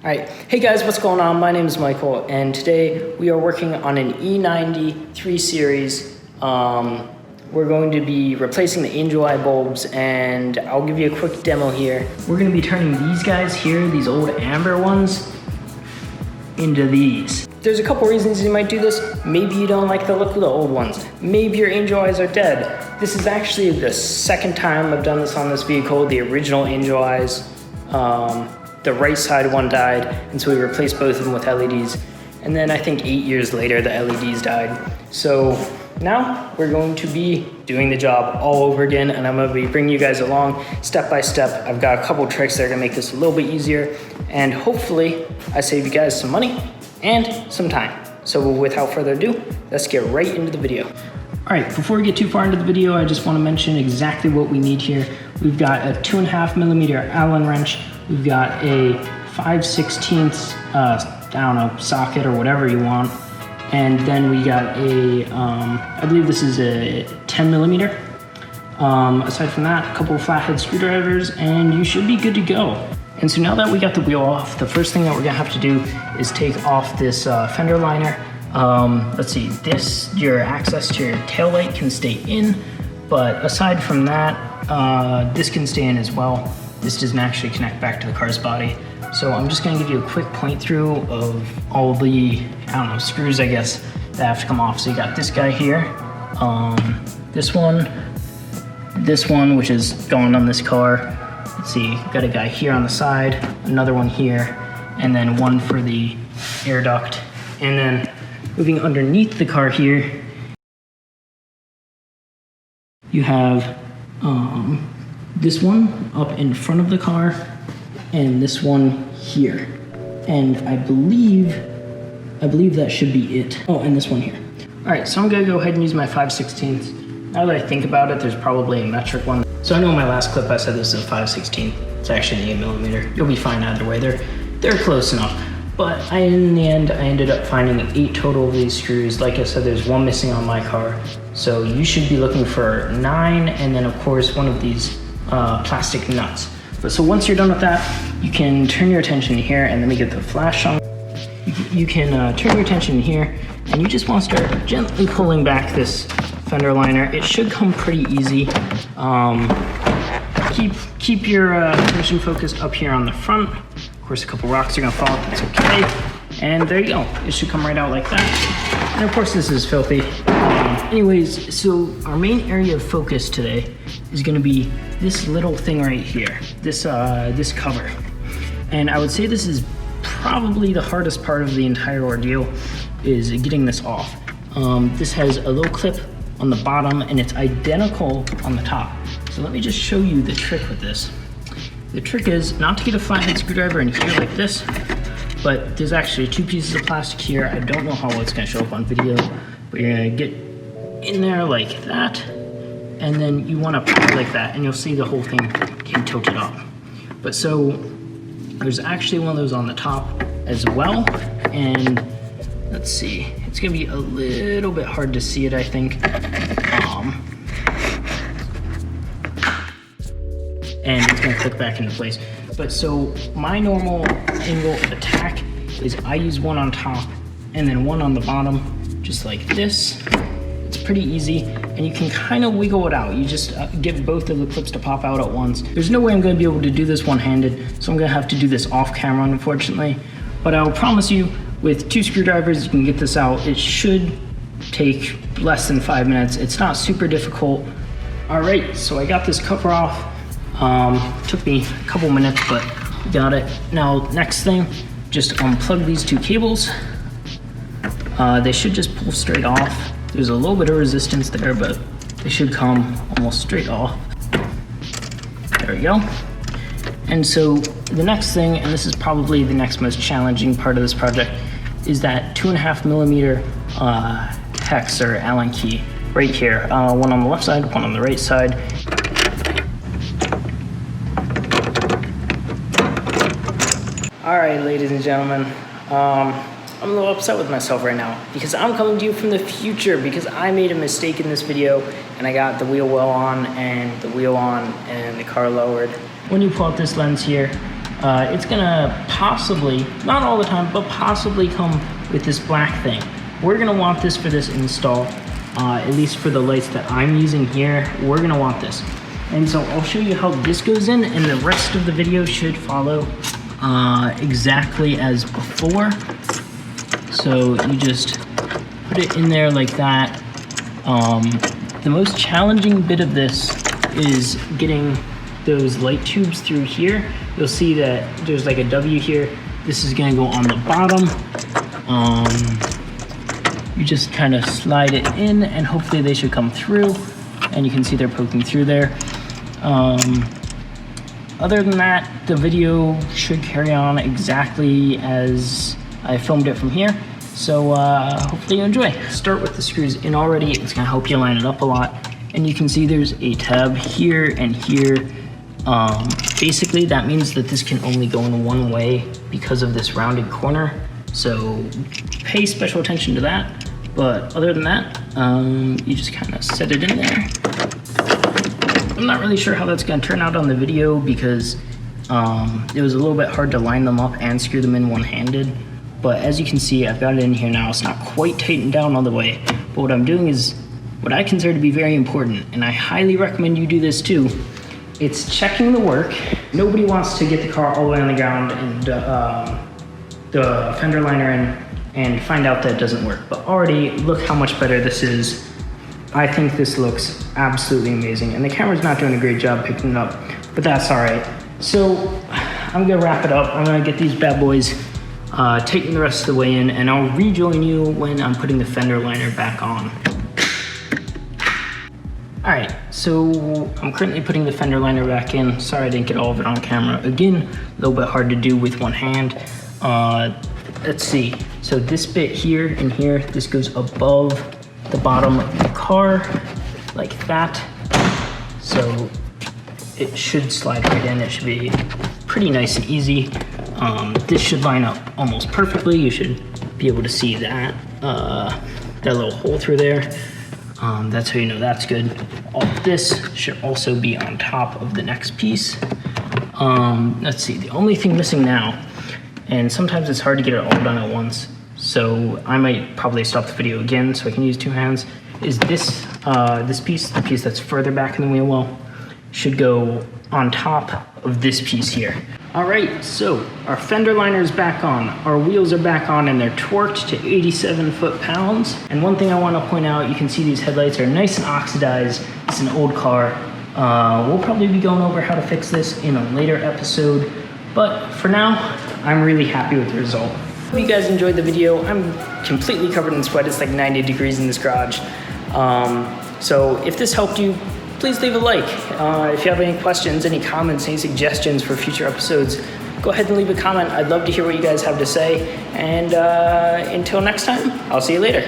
Alright, hey guys, what's going on? My name is Michael, and today we are working on an E90 3 Series. We're going to be replacing the angel eye bulbs, and I'll give you a quick demo here. We're going to be turning these guys here, these old amber ones, into these. There's a couple reasons you might do this. Maybe you don't like the look of the old ones. Maybe your angel eyes are dead. This is actually the second time I've done this on this vehicle. The original angel eyes, the right side one died, and so we replaced both of them with LEDs. And then I think 8 years later, the LEDs died. So now we're going to be doing the job all over again, and I'm gonna be bringing you guys along step by step. I've got a couple tricks that are gonna make this a little bit easier, and hopefully I save you guys some money and some time. So without further ado, let's get right into the video. All right, before we get too far into the video, I just wanna mention exactly what we need here. We've got a 2.5mm Allen wrench. We've got a 5/16 I don't know, socket or whatever you want. And then we got a, I believe this is a 10mm. Aside from that, a couple of flathead screwdrivers, and you should be good to go. And so now that we got the wheel off, the first thing that we're gonna have to do is take off this fender liner. Let's see, your access to your tail light can stay in, but aside from that, this can stay in as well. This doesn't actually connect back to the car's body. So I'm just gonna give you a quick point through of all the, I don't know, screws, I guess, that have to come off. So you got this guy here, this one, which is going on this car. Let's see, got a guy here on the side, another one here, and then one for the air duct. And then moving underneath the car here, you have this one up in front of the car, and this one here. And I believe that should be it. Oh, and this one here. All right, so I'm gonna go ahead and use my 5/16. Now that I think about it, there's probably a metric one. So I know in my last clip I said this is a 5/16. It's actually an 8mm. You'll be fine either way. They're close enough. But in the end, I ended up finding 8 total of these screws. Like I said, there's one missing on my car. So you should be looking for 9, and then of course one of these plastic nuts. But so once you're done with that, you can turn your attention to here, and let me get the flash on. You can turn your attention here, and you just want to start gently pulling back this fender liner. It should come pretty easy. Keep your attention focused up here on the front. Of course, a couple rocks are gonna fall, that's okay. And there you go, it should come right out like that. And of course this is filthy. Anyways, so our main area of focus today is gonna be this little thing right here, this cover. And I would say this is probably the hardest part of the entire ordeal, is getting this off. This has a little clip on the bottom, and it's identical on the top. So let me just show you the trick with this. The trick is not to get a flathead screwdriver in here like this, but there's actually 2 pieces of plastic here. I don't know how it's gonna show up on video, but you're gonna get in there like that, and then you wanna pop it like that, and you'll see the whole thing can tilt it up. But so there's actually one of those on the top as well, and let's see, it's gonna be a little bit hard to see it, I think. And it's gonna click back into place. But so my normal angle of attack is I use one on top and then one on the bottom, just like this. It's pretty easy, and you can kind of wiggle it out. You just get both of the clips to pop out at once. There's no way I'm gonna be able to do this one-handed, so I'm gonna have to do this off camera, unfortunately. But I'll promise you, with 2 screwdrivers, you can get this out. It should take less than 5 minutes. It's not super difficult. All right, so I got this cover off. Took me a couple minutes, but got it. Now, next thing, just unplug these 2 cables. They should just pull straight off. There's a little bit of resistance there, but they should come almost straight off. There we go. And so the next thing, and this is probably the next most challenging part of this project, is that 2.5mm hex or Allen key right here. One on the left side, one on the right side. All right, ladies and gentlemen, I'm a little upset with myself right now because I'm coming to you from the future because I made a mistake in this video and I got the wheel well on and the wheel on and the car lowered. When you pull out this lens here, it's gonna possibly, not all the time, but possibly come with this black thing. We're gonna want this for this install, at least for the lights that I'm using here. We're gonna want this. And so I'll show you how this goes in, and the rest of the video should follow exactly as before. So you just put it in there like that. The most challenging bit of this is getting those light tubes through here. You'll see that there's like a W here. This is gonna go on the bottom. You just kind of slide it in and hopefully they should come through. And you can see they're poking through there. Other than that, the video should carry on exactly as I filmed it from here. So hopefully you enjoy. Start with the screws in already. It's gonna help you line it up a lot. And you can see there's a tab here and here. Basically that means that this can only go in one way because of this rounded corner. So pay special attention to that. But other than that, you just kind of set it in there. I'm not really sure how that's gonna turn out on the video because it was a little bit hard to line them up and screw them in one-handed. But as you can see, I've got it in here now. It's not quite tightened down all the way. But what I'm doing is what I consider to be very important, and I highly recommend you do this too. It's checking the work. Nobody wants to get the car all the way on the ground and the fender liner in and find out that it doesn't work. But already, look how much better this is. I think this looks absolutely amazing, and the camera's not doing a great job picking it up, but that's all right. So I'm gonna wrap it up. I'm gonna get these bad boys taking the rest of the way in, and I'll rejoin you when I'm putting the fender liner back on. All right, so I'm currently putting the fender liner back in. Sorry I didn't get all of it on camera. Again, a little bit hard to do with one hand. Let's see, so this bit here and here, this goes above the bottom of the car, like that. So it should slide right in. It should be pretty nice and easy. This should line up almost perfectly. You should be able to see that, that little hole through there. That's how you know that's good. All of this should also be on top of the next piece. Let's see, the only thing missing now, and sometimes it's hard to get it all done at once, so I might probably stop the video again so I can use two hands, is this, this piece, the piece that's further back in the wheel well, should go on top of this piece here. All right, so our fender liner is back on, our wheels are back on, and they're torqued to 87 foot-pounds. And one thing I want to point out, you can see these headlights are nice and oxidized. It's an old car. We'll probably be going over how to fix this in a later episode, but for now, I'm really happy with the result. Hope you guys enjoyed the video. I'm completely covered in sweat. It's like 90 degrees in this garage. So if this helped you, please leave a like. If you have any questions, any comments, any suggestions for future episodes, go ahead and leave a comment. I'd love to hear what you guys have to say. And until next time, I'll see you later.